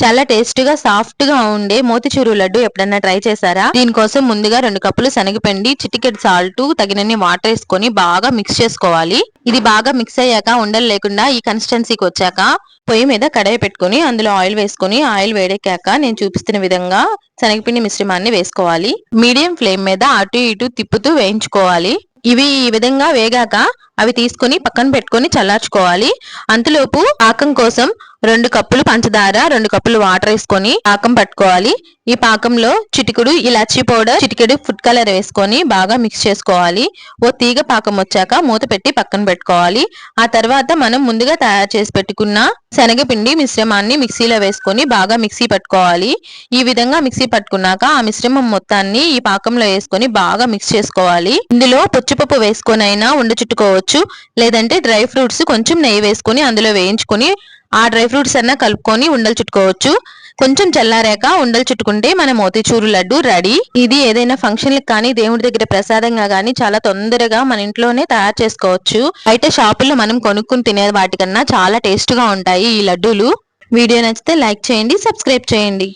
చాలా టేస్టీగా సాఫ్ట్ గా ఉండే మోతిచూరు లడ్డు ఎప్పుడన్నా ట్రై చేశారా? దీనికోసం ముందుగా 2 కప్పులు శనగపిండి, చిటికెడు సాల్ట్, తగినన్ని వాటర్ వేసుకొని బాగా మిక్స్ చేసుకోవాలి. ఇది బాగా మిక్స్ అయ్యాక ఉండలు లేకుండా ఈ కన్సిస్టెన్సీకి వచ్చాక పొయ్యి మీద కడాయి పెట్టుకుని అందులో ఆయిల్ వేసుకుని ఆయిల్ వేడెక్కాక నేను చూపిస్తున్న విధంగా శనగపిండి మిశ్రమాన్ని వేసుకోవాలి. మీడియం ఫ్లేమ్ మీద అటు ఇటు తిప్పుతూ వేయించుకోవాలి. ఇవి ఈ విధంగా వేగాక అవి తీసుకుని పక్కన పెట్టుకుని చల్లార్చుకోవాలి. అంతలోపు పాకం కోసం 2 కప్పులు పంచదార, 2 కప్పులు వాటర్ వేసుకొని పాకం పట్టుకోవాలి. ఈ పాకంలో చిటికెడు ఇలాచీ పౌడర్, చిటికెడు ఫుడ్ కలర్ వేసుకొని బాగా మిక్స్ చేసుకోవాలి. ఓ తీగ పాకం వచ్చాక మూత పెట్టి పక్కన పెట్టుకోవాలి. ఆ తర్వాత మనం ముందుగా తయారు చేసి పెట్టుకున్న శనగపిండి మిశ్రమాన్ని మిక్సీలో వేసుకొని బాగా మిక్సీ పట్టుకోవాలి. ఈ విధంగా మిక్సీ పట్టుకున్నాక ఆ మిశ్రమం మొత్తాన్ని ఈ పాకంలో వేసుకొని బాగా మిక్స్ చేసుకోవాలి. ఇందులో పుచ్చిపప్పు వేసుకొనైనా ఉండ చుట్టుకోవచ్చు, లేదంటే డ్రై ఫ్రూట్స్ కొంచెం నెయ్యి వేసుకొని అందులో వేయించుకొని ఆ డ్రై ఫ్రూట్స్ అన్నా కలుపుకొని ఉండలు చుట్టుకోవచ్చు. కొంచెం చల్లారాక ఉండలు చుట్టుకుంటే మన మోతిచూరు లడ్డు రెడీ. ఇది ఏదైనా ఫంక్షన్లకు కానీ దేవుడి దగ్గర ప్రసాదంగా కానీ చాలా తొందరగా మన ఇంట్లోనే తయారు చేసుకోవచ్చు. అయితే షాపుల్లో మనం కొనుక్కుని తినే వాటికన్నా చాలా టేస్ట్ గా ఉంటాయి ఈ లడ్డూలు. వీడియో నచ్చితే లైక్ చేయండి, సబ్స్క్రైబ్ చేయండి.